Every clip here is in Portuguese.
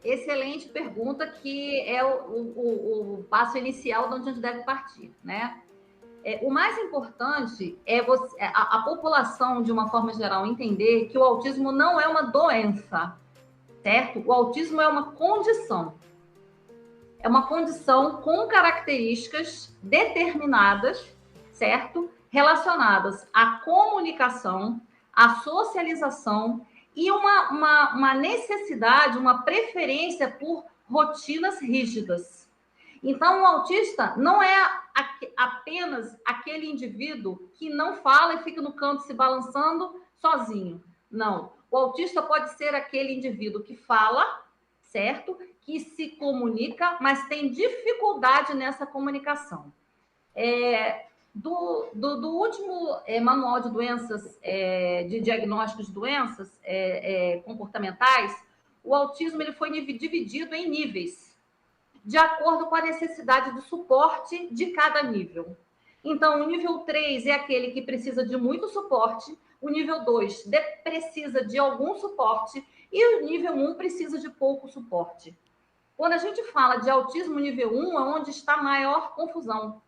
Excelente pergunta, que é o passo inicial de onde a gente deve partir, né? O mais importante é a população, de uma forma geral, entender que o autismo não é uma doença, certo? O autismo é uma condição. É uma condição com características determinadas, certo? Relacionadas à comunicação, à socialização e uma necessidade, uma preferência por rotinas rígidas. Então, o autista não é apenas aquele indivíduo que não fala e fica no canto se balançando sozinho. Não. O autista pode ser aquele indivíduo que fala, certo? Que se comunica, mas tem dificuldade nessa comunicação. Do último manual de doenças, de diagnósticos de doenças comportamentais, o autismo ele foi dividido em níveis, de acordo com a necessidade de suporte de cada nível. Então, o nível 3 é aquele que precisa de muito suporte, o nível 2 precisa de algum suporte e o nível 1 precisa de pouco suporte. Quando a gente fala de autismo nível 1, é onde está a maior confusão,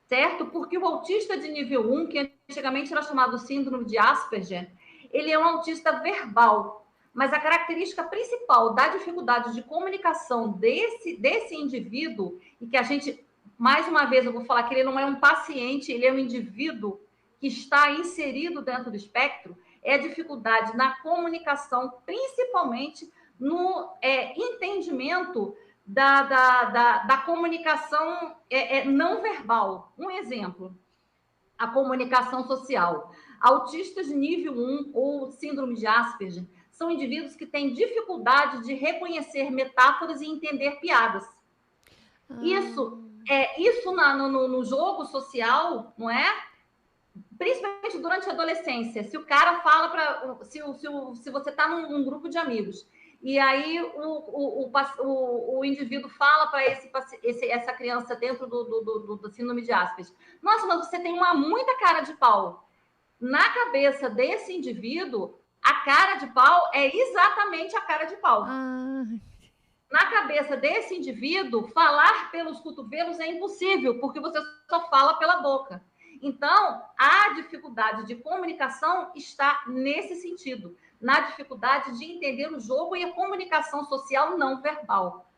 certo? Porque o autista de nível 1, que antigamente era chamado síndrome de Asperger, ele é um autista verbal, mas a característica principal da dificuldade de comunicação desse indivíduo, e que a gente, mais uma vez, eu vou falar que ele não é um paciente, ele é um indivíduo que está inserido dentro do espectro, é a dificuldade na comunicação, principalmente no entendimento da comunicação não verbal. Um exemplo, a comunicação social. Autistas de nível 1 ou síndrome de Asperger são indivíduos que têm dificuldade de reconhecer metáforas e entender piadas. Isso no jogo social, não é? Principalmente durante a adolescência. Se o cara fala para... Se você está num grupo de amigos e aí o indivíduo fala para essa criança dentro do síndrome de Asperger: nossa, mas você tem muita cara de pau. Na cabeça desse indivíduo, a cara de pau é exatamente a cara de pau. Na cabeça desse indivíduo, falar pelos cotovelos é impossível, porque você só fala pela boca. Então, a dificuldade de comunicação está nesse sentido, na dificuldade de entender o jogo e a comunicação social não verbal,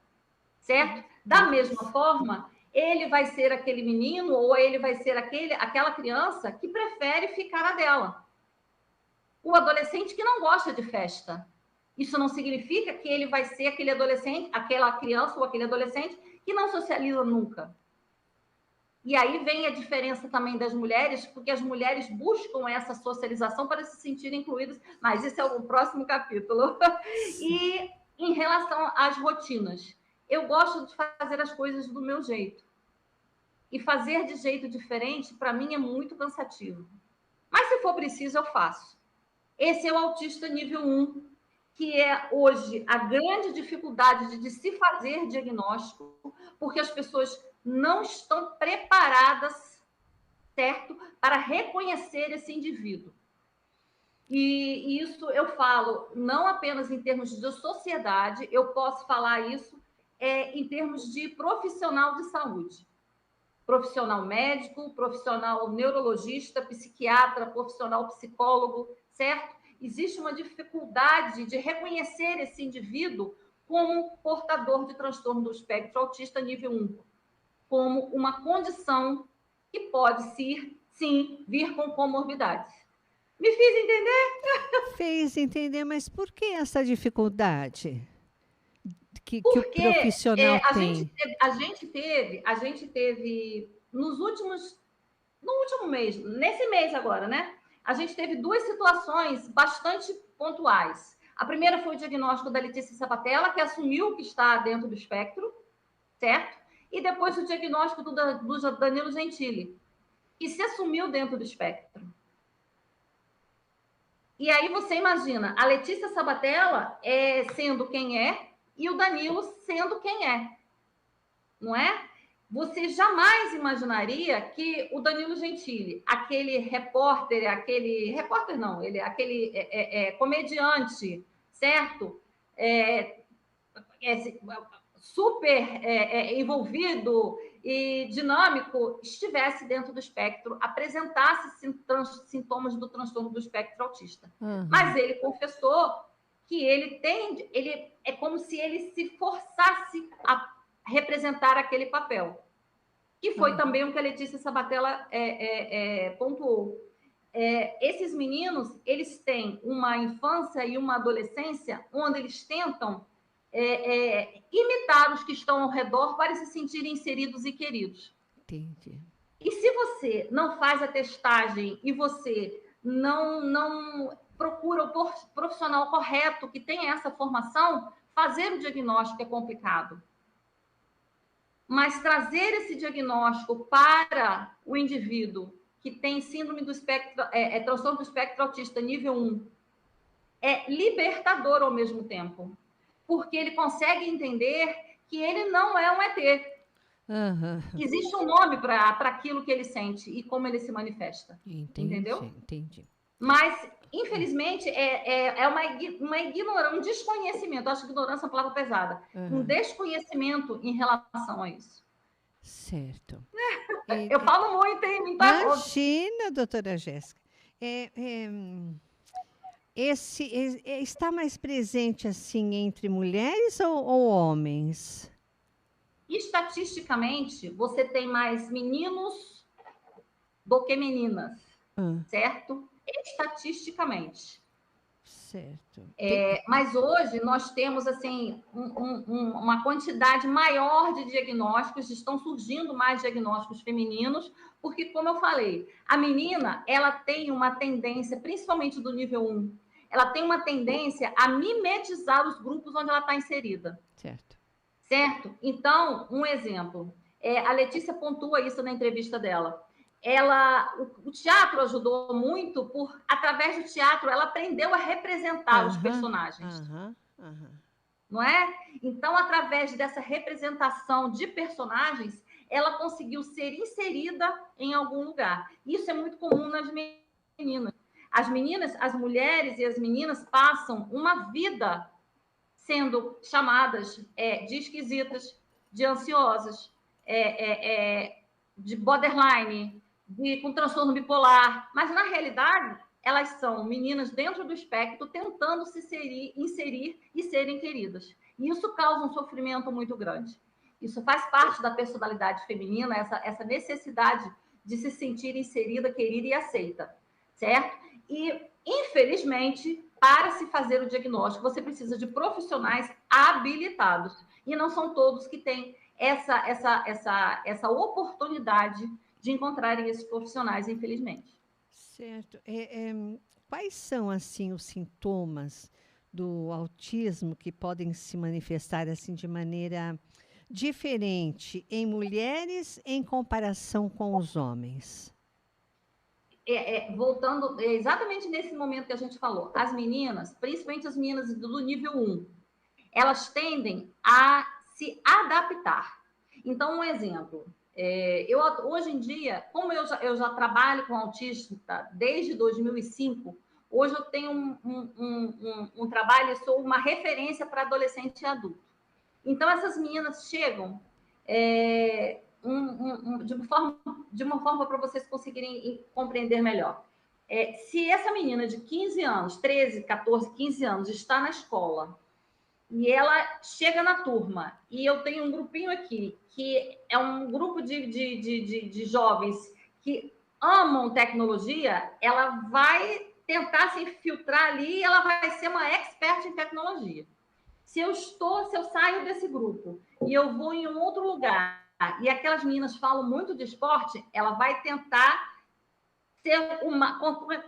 certo? Da mesma forma, ele vai ser aquele menino ou ele vai ser aquela criança que prefere ficar na dela. O adolescente que não gosta de festa. Isso não significa que ele vai ser aquele adolescente, aquela criança ou aquele adolescente que não socializa nunca. E aí vem a diferença também das mulheres, porque as mulheres buscam essa socialização para se sentirem incluídas, mas esse é o próximo capítulo. E em relação às rotinas, eu gosto de fazer as coisas do meu jeito. E fazer de jeito diferente, para mim, é muito cansativo. Mas se for preciso, eu faço. Esse é o autista nível 1, que é hoje a grande dificuldade de se fazer diagnóstico, porque as pessoas não estão preparadas, certo, para reconhecer esse indivíduo. E isso eu falo não apenas em termos de sociedade, eu posso falar isso em termos de profissional de saúde. Profissional médico, profissional neurologista, psiquiatra, profissional psicólogo, certo? Existe uma dificuldade de reconhecer esse indivíduo como portador de transtorno do espectro autista nível 1, como uma condição que pode sim, vir com comorbidades. Me fiz entender? Fez entender, mas por que essa dificuldade que o Porque profissional tem? a gente teve no último mês, nesse mês agora, né? A gente teve duas situações bastante pontuais. A primeira foi o diagnóstico da Letícia Sabatella, que assumiu que está dentro do espectro, certo? E depois o diagnóstico do Danilo Gentili, que se assumiu dentro do espectro. E aí você imagina, a Letícia Sabatella sendo quem é e o Danilo sendo quem é, não é? Você jamais imaginaria que o Danilo Gentili, aquele repórter comediante, certo? super envolvido e dinâmico estivesse dentro do espectro, apresentasse sintomas do transtorno do espectro autista. Uhum. Mas ele confessou que ele é como se ele se forçasse a representar aquele papel. Que foi também o que a Letícia Sabatella pontuou. Esses meninos, eles têm uma infância e uma adolescência onde eles tentam imitar os que estão ao redor para se sentirem inseridos e queridos. Entendi. E se você não faz a testagem e você não procura o profissional correto que tem essa formação, fazer o diagnóstico é complicado. Mas trazer esse diagnóstico para o indivíduo que tem síndrome do espectro, transtorno do espectro autista nível 1, é libertador ao mesmo tempo, porque ele consegue entender que ele não é um ET. Uhum. Existe um nome para aquilo que ele sente e como ele se manifesta. Entendi, entendeu? Entendi. Mas, infelizmente, é uma ignorância, um desconhecimento. Eu acho que ignorância é uma palavra pesada. Um desconhecimento em relação a isso. Certo. Eu falo muito, hein? Imagina, doutora Jéssica. Está mais presente assim entre mulheres ou homens? Estatisticamente, você tem mais meninos do que meninas, certo? Estatisticamente. Certo. Mas hoje nós temos assim uma quantidade maior de diagnósticos, estão surgindo mais diagnósticos femininos, porque, como eu falei, a menina ela tem uma tendência, principalmente do nível 1, ela tem uma tendência a mimetizar os grupos onde ela está inserida. Certo? Então, um exemplo, a Letícia pontua isso na entrevista dela. O teatro ajudou muito, através do teatro, ela aprendeu a representar os personagens. Não é? Então, através dessa representação de personagens, ela conseguiu ser inserida em algum lugar. Isso é muito comum nas meninas. As mulheres e as meninas passam uma vida sendo chamadas de esquisitas, de ansiosas, de borderline, com transtorno bipolar, mas, na realidade, elas são meninas dentro do espectro tentando se inserir e serem queridas. E isso causa um sofrimento muito grande. Isso faz parte da personalidade feminina, essa necessidade de se sentir inserida, querida e aceita, certo? E, infelizmente, para se fazer o diagnóstico, você precisa de profissionais habilitados. E não são todos que têm essa oportunidade de encontrarem esses profissionais, infelizmente. Certo. Quais são, assim, os sintomas do autismo que podem se manifestar assim de maneira diferente em mulheres em comparação com os homens? Voltando exatamente nesse momento que a gente falou, as meninas, principalmente as meninas do nível 1, elas tendem a se adaptar. Então, um exemplo, hoje em dia, como eu já trabalho com autista desde 2005, hoje eu tenho um trabalho, sou uma referência para adolescente e adulto. Então, essas meninas chegam de uma forma para vocês conseguirem compreender melhor. Se essa menina de 15 anos, 13, 14, 15 anos, está na escola e ela chega na turma, e eu tenho um grupinho aqui, que é um grupo de jovens que amam tecnologia, ela vai tentar se infiltrar ali e ela vai ser uma expert em tecnologia. Se eu saio desse grupo e eu vou em um outro lugar e aquelas meninas falam muito de esporte, ela vai tentar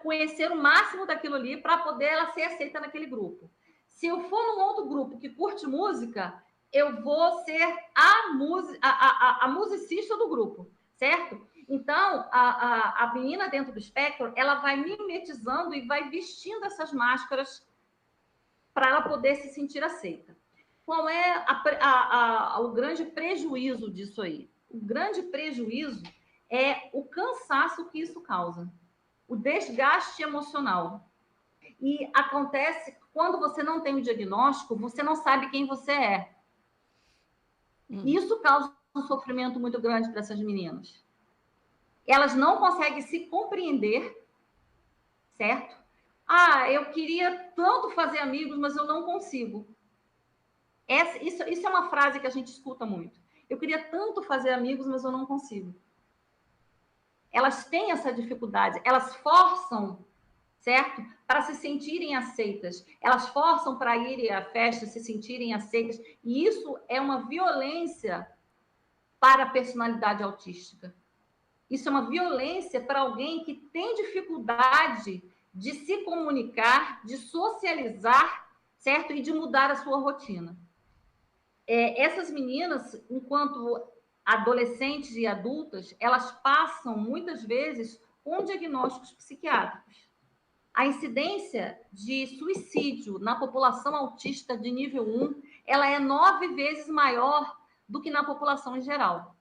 conhecer o máximo daquilo ali para poder ela ser aceita naquele grupo. Se eu for num outro grupo que curte música, eu vou ser a musicista do grupo, certo? Então, a menina dentro do espectro, ela vai mimetizando e vai vestindo essas máscaras para ela poder se sentir aceita. Qual é o grande prejuízo disso aí? O grande prejuízo é o cansaço que isso causa, o desgaste emocional. E acontece, quando você não tem o diagnóstico, você não sabe quem você é. E isso causa um sofrimento muito grande para essas meninas. Elas não conseguem se compreender, certo? Ah, eu queria tanto fazer amigos, mas eu não consigo. Isso é uma frase que a gente escuta muito. Eu queria tanto fazer amigos, mas eu não consigo. Elas têm essa dificuldade, elas forçam, certo? Para se sentirem aceitas. Elas forçam para irem à festa, se sentirem aceitas. E isso é uma violência para a personalidade autística. Isso é uma violência para alguém que tem dificuldade de se comunicar, de socializar, certo? E de mudar a sua rotina. Essas meninas, enquanto adolescentes e adultas, elas passam muitas vezes com diagnósticos psiquiátricos. A incidência de suicídio na população autista de nível 1, ela é 9 vezes maior do que na população em geral.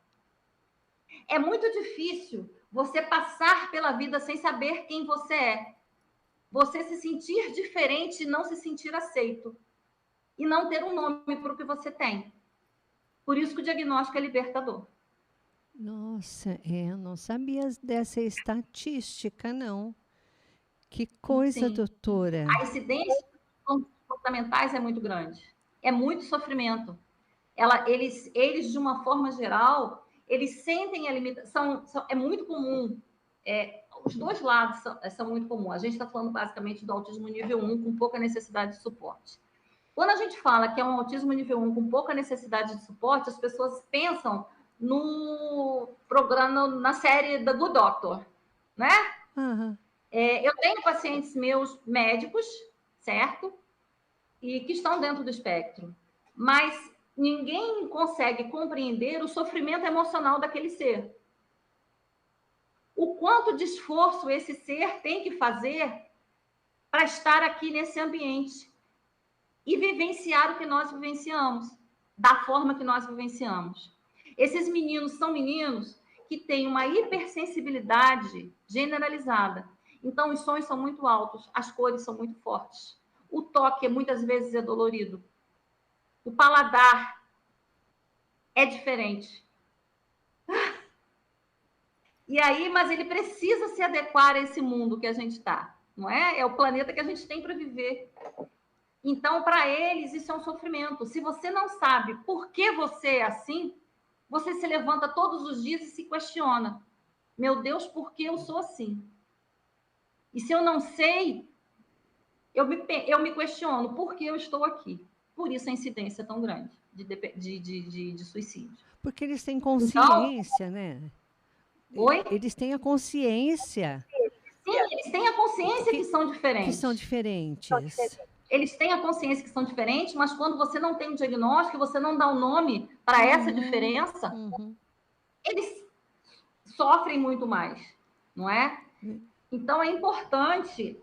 É muito difícil você passar pela vida sem saber quem você é. Você se sentir diferente e não se sentir aceito. E não ter um nome para o que você tem. Por isso que o diagnóstico é libertador. Nossa, eu não sabia dessa estatística, não. Que coisa, Sim. doutora. A incidência comportamentais é muito grande. É muito sofrimento. Eles, de uma forma geral, eles sentem a limitação. É muito comum. Os dois lados são muito comuns. A gente está falando basicamente do autismo nível 1 com pouca necessidade de suporte. Quando a gente fala que é um autismo nível 1 com pouca necessidade de suporte, as pessoas pensam no programa, na série The Good Doctor, né? Aham. Eu tenho pacientes meus médicos, certo? E que estão dentro do espectro. Mas ninguém consegue compreender o sofrimento emocional daquele ser. O quanto de esforço esse ser tem que fazer para estar aqui nesse ambiente e vivenciar o que nós vivenciamos, da forma que nós vivenciamos. Esses meninos são meninos que têm uma hipersensibilidade generalizada. Então, os sons são muito altos, as cores são muito fortes. O toque, muitas vezes, é dolorido. O paladar é diferente. E aí, mas ele precisa se adequar a esse mundo que a gente está, não é? É o planeta que a gente tem para viver. Então, para eles, isso é um sofrimento. Se você não sabe por que você é assim, você se levanta todos os dias e se questiona. Meu Deus, por que eu sou assim? E se eu não sei, eu me questiono por que eu estou aqui. Por isso a incidência é tão grande de suicídio. Porque eles têm Então, consciência, né? oi? Eles têm a consciência Sim, eles têm a consciência que são que são diferentes. diferentes. Eles têm a consciência que são diferentes, mas quando você não tem um diagnóstico, você não dá um nome para essa diferença, eles sofrem muito mais, não é? Então, é importante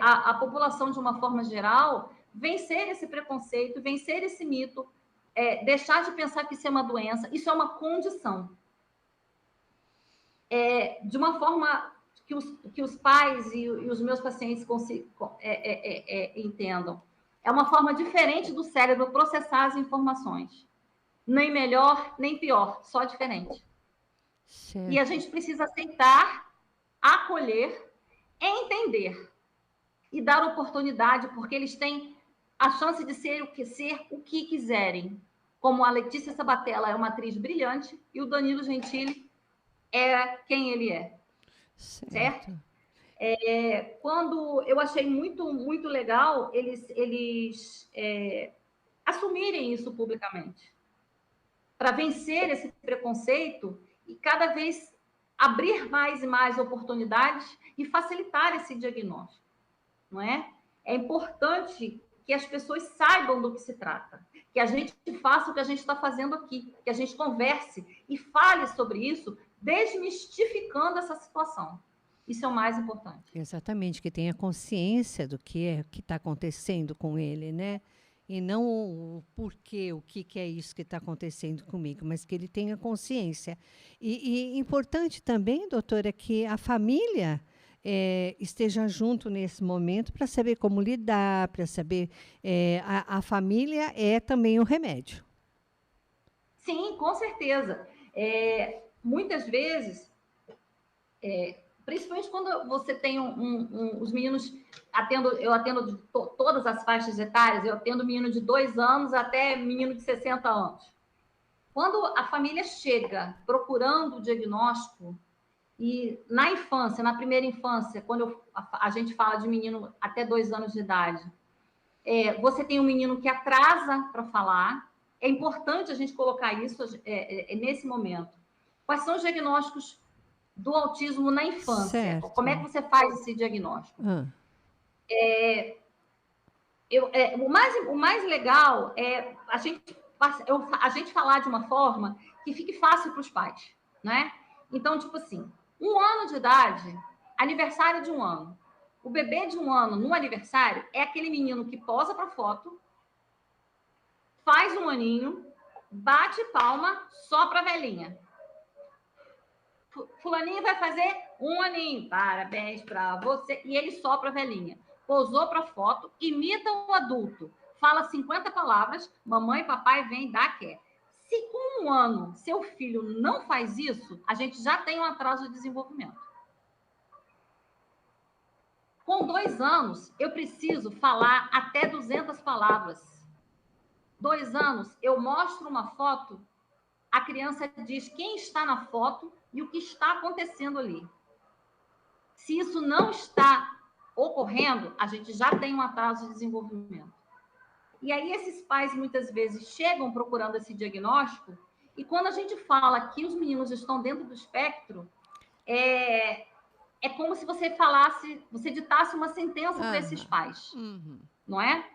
a população, de uma forma geral, vencer esse preconceito, vencer esse mito, deixar de pensar que isso é uma doença, isso é uma condição. De uma forma que os pais e os meus pacientes entendam. É uma forma diferente do cérebro processar as informações. Nem melhor, nem pior, só diferente. Certo. E a gente precisa aceitar, acolher, entender e dar oportunidade, porque eles têm a chance de ser o que quiserem. Como a Letícia Sabatella é uma atriz brilhante e o Danilo Gentili é quem ele é. Certo? Quando eu achei muito, muito legal eles assumirem isso publicamente, para vencer esse preconceito e cada vez abrir mais e mais oportunidades e facilitar esse diagnóstico, não é? É importante que as pessoas saibam do que se trata, que a gente faça o que a gente está fazendo aqui, que a gente converse e fale sobre isso, desmistificando essa situação. Isso é o mais importante. Exatamente, que tenha consciência do que está acontecendo com ele, né? E não o porquê, o que é isso que está acontecendo comigo, mas que ele tenha consciência. E importante também, doutora, que a família esteja junto nesse momento para saber como lidar, para saber. A família é também o remédio. Sim, com certeza. Muitas vezes, principalmente quando você tem os meninos, eu atendo de todas as faixas etárias, eu atendo menino de 2 anos até menino de 60 anos. Quando a família chega procurando o diagnóstico, e na infância, na primeira infância, quando a gente fala de menino até 2 anos de idade, você tem um menino que atrasa para falar. É importante a gente colocar isso nesse momento. Quais são os diagnósticos do autismo na infância? Certo. Como é que você faz esse diagnóstico? Ah. O mais legal é a gente falar de uma forma que fique fácil para os pais, né? Então, tipo assim, 1 ano de idade, aniversário de 1 ano. O bebê de 1 ano no aniversário é aquele menino que posa para foto, faz um aninho, bate palma só para velhinha. Fulaninho vai fazer 1 aninho, parabéns para você, e ele sopra a velhinha. Posou para foto, imita o adulto, fala 50 palavras, mamãe e papai vem dar quer. Se com 1 ano seu filho não faz isso, a gente já tem um atraso de desenvolvimento. Com 2 anos, eu preciso falar até 200 palavras. 2 anos, eu mostro uma foto, a criança diz quem está na foto e o que está acontecendo ali. Se isso não está ocorrendo, a gente já tem um atraso de desenvolvimento. E aí esses pais muitas vezes chegam procurando esse diagnóstico, e quando a gente fala que os meninos estão dentro do espectro, é como se você ditasse uma sentença para esses pais, não é?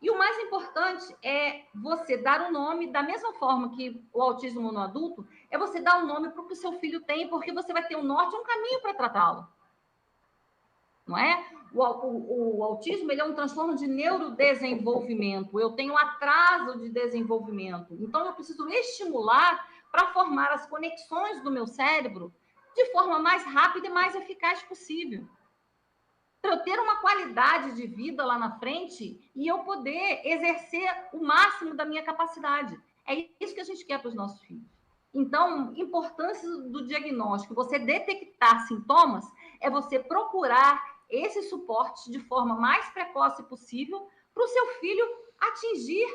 E o mais importante é você dar um nome, da mesma forma que o autismo no adulto, é você dar um nome para o que o seu filho tem, porque você vai ter um norte e um caminho para tratá-lo. Não é? O autismo ele é um transtorno de neurodesenvolvimento. Eu tenho atraso de desenvolvimento. Então, eu preciso estimular para formar as conexões do meu cérebro de forma mais rápida e mais eficaz possível. Para eu ter uma qualidade de vida lá na frente e eu poder exercer o máximo da minha capacidade. É isso que a gente quer para os nossos filhos. Então, importância do diagnóstico, você detectar sintomas, é você procurar esse suporte de forma mais precoce possível para o seu filho atingir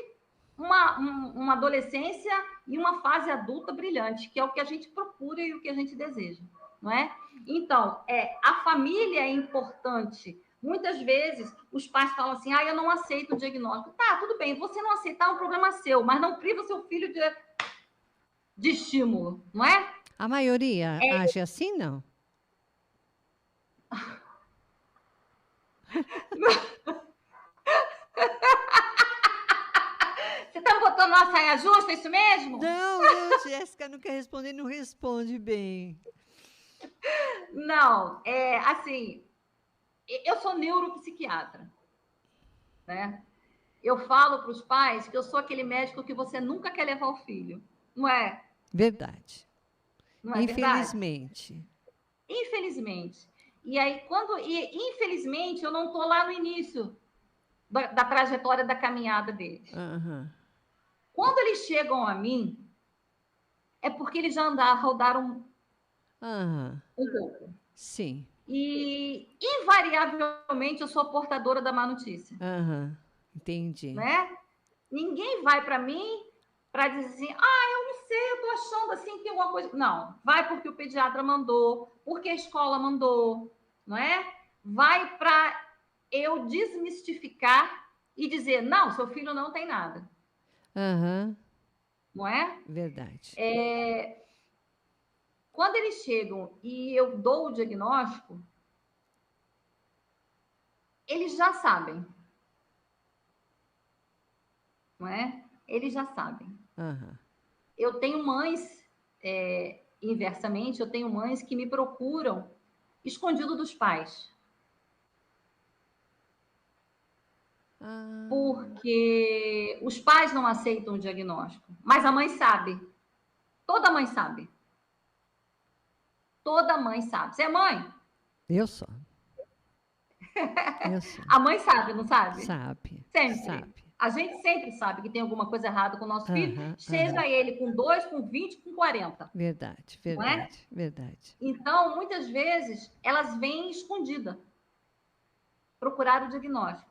uma adolescência e uma fase adulta brilhante, que é o que a gente procura e o que a gente deseja, não é? Então, a família é importante. Muitas vezes, os pais falam assim, eu não aceito o diagnóstico. Tá, tudo bem, você não aceitar é um problema seu, mas não priva o seu filho de estímulo, não é? A maioria age assim, não? Você tá botando uma saia justa, é isso mesmo? Não, Jéssica não quer responder, não responde bem. Não, assim, eu sou neuropsiquiatra, né? Eu falo para os pais que eu sou aquele médico que você nunca quer levar o filho, não é? Verdade. Não é infelizmente. Verdade? Infelizmente. E aí, infelizmente, eu não estou lá no início da trajetória da caminhada deles. Quando eles chegam a mim, é porque eles já rodaram um pouco. Sim. E, invariavelmente, eu sou a portadora da má notícia. Entendi. Né? Ninguém vai para mim para dizer assim, eu não sei, eu tô achando assim que alguma coisa... Não, vai porque o pediatra mandou, porque a escola mandou, não é? Vai para eu desmistificar e dizer, não, seu filho não tem nada. Não é? Verdade. Quando eles chegam e eu dou o diagnóstico, eles já sabem. Não é? Eles já sabem. Eu tenho mães, inversamente, eu tenho mães que me procuram escondido dos pais. Porque os pais não aceitam o diagnóstico, mas a mãe sabe. Toda mãe sabe. Toda mãe sabe. Você é mãe? Eu sou. A mãe sabe, não sabe? Sabe. Sempre. Sabe. A gente sempre sabe que tem alguma coisa errada com o nosso filho, Aham, seja aham. ele com 2, com 20, com 40, Verdade, não é? verdade, verdade. Então, muitas vezes, elas vêm escondidas, procurar o diagnóstico.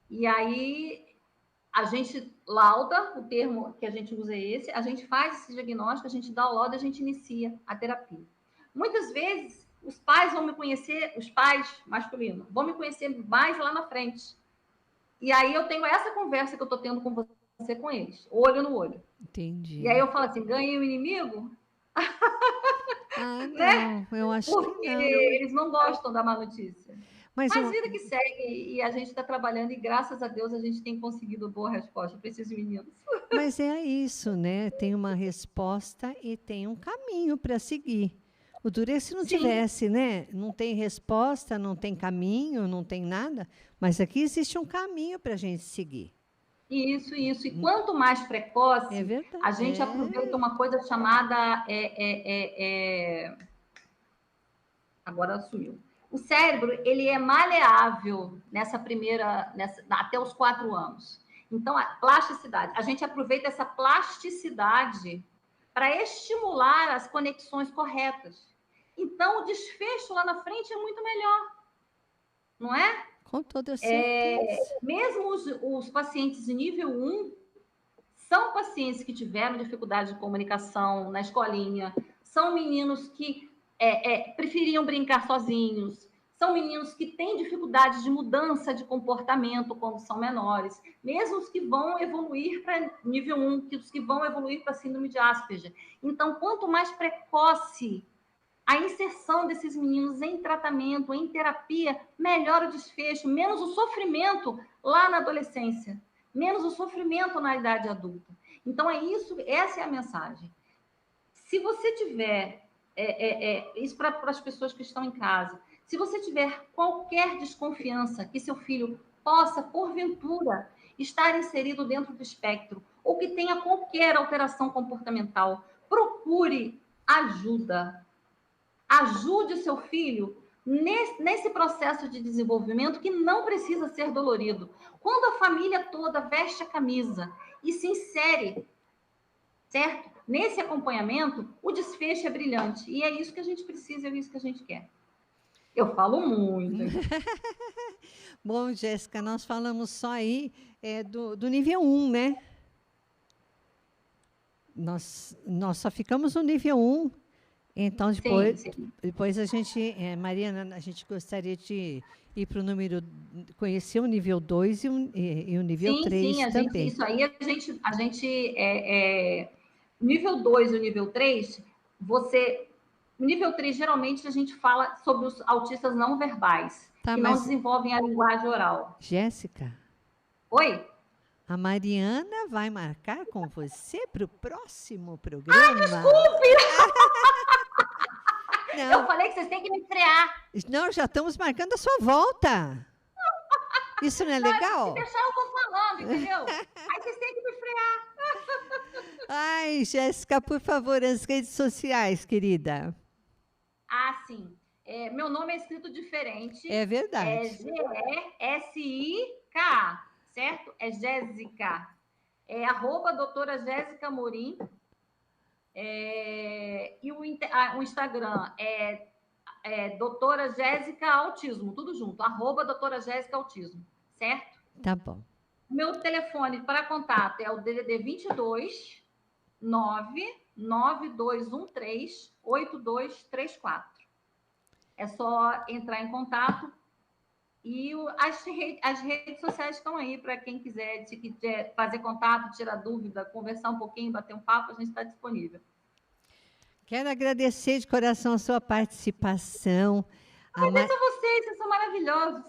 E aí, a gente lauda, o termo que a gente usa é esse, a gente faz esse diagnóstico, a gente dá o laudo, a gente inicia a terapia. Muitas vezes, os pais vão me conhecer, os pais masculinos, vão me conhecer mais lá na frente. E aí eu tenho essa conversa que eu estou tendo com você, com eles, olho no olho. Entendi. E aí eu falo assim, ganhei o inimigo? Ah, Né? não, eu acho que Porque não. eles não gostam da má notícia. Mas Mas vida que segue, e a gente está trabalhando, e graças a Deus a gente tem conseguido boa resposta para esses meninos. mas é isso, né? Tem uma resposta e tem um caminho para seguir. O duro é se não Sim, tivesse, né? Não tem resposta, não tem caminho, não tem nada, mas aqui existe um caminho para a gente seguir. isso, isso. E quanto mais precoce, É verdade. a gente aproveita uma coisa chamada. Agora sumiu. O cérebro, ele é maleável até os 4 anos. Então, a plasticidade, a gente aproveita essa plasticidade para estimular as conexões corretas. Então, o desfecho lá na frente é muito melhor, não é? Com toda certeza. Mesmo os pacientes de nível 1 são pacientes que tiveram dificuldade de comunicação na escolinha, são meninos que preferiam brincar sozinhos, são meninos que têm dificuldade de mudança de comportamento quando são menores, mesmo os que vão evoluir para nível 1, os que vão evoluir para síndrome de Asperger. Então, quanto mais precoce a inserção desses meninos em tratamento, em terapia, melhora o desfecho, menos o sofrimento lá na adolescência, menos o sofrimento na idade adulta. Então, essa é a mensagem. Se você tiver, isso para as pessoas que estão em casa, se você tiver qualquer desconfiança que seu filho possa, porventura, estar inserido dentro do espectro, ou que tenha qualquer alteração comportamental, procure ajuda. Ajude o seu filho nesse processo de desenvolvimento que não precisa ser dolorido. Quando a família toda veste a camisa e se insere, certo? Nesse acompanhamento, o desfecho é brilhante. E é isso que a gente precisa, é isso que a gente quer. Eu falo muito. Bom, Jéssica, nós falamos só aí do nível 1, né? Nós só ficamos no nível 1. Então, depois a gente, Mariana, a gente gostaria de ir para o número, conhecer o nível 2 e o nível 3 também. Isso aí a gente nível 2 e o nível 3, no nível 3, geralmente, a gente fala sobre os autistas não verbais, que não desenvolvem a linguagem oral. Jéssica? Oi? A Mariana vai marcar com você para o próximo programa? Ai, desculpe! Não. Eu falei que vocês têm que me frear. Não, já estamos marcando a sua volta. Isso não é legal? Se deixar, eu vou falando, entendeu? Aí vocês têm que me frear. Ai, Jéssica, por favor, as redes sociais, querida. Ah, sim. Meu nome é escrito diferente. É verdade. É G-E-S-I-K, certo? É Jéssica. É @doutora Jéssica Amorim. E o Instagram é doutora Jéssica Autismo, tudo junto, @doutora Jéssica Autismo, certo? Tá bom. Meu telefone para contato é o DDD 22 99213 8234. É só entrar em contato. E as redes sociais estão aí para quem quiser fazer contato, tirar dúvida, conversar um pouquinho, bater um papo, a gente está disponível. Quero agradecer de coração a sua participação. Agradeço a vocês são maravilhosos.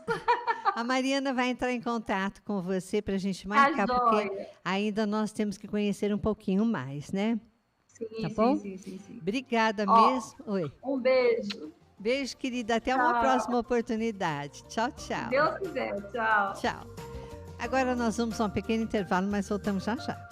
A Mariana vai entrar em contato com você para a gente marcar, porque ainda nós temos que conhecer um pouquinho mais, né? Sim, tá bom? Sim. Obrigada mesmo. Oi. Um beijo. Beijo, querida. Até uma próxima oportunidade. Tchau, tchau. Se Deus quiser. Tchau. Tchau. Agora nós vamos a um pequeno intervalo, mas voltamos já já.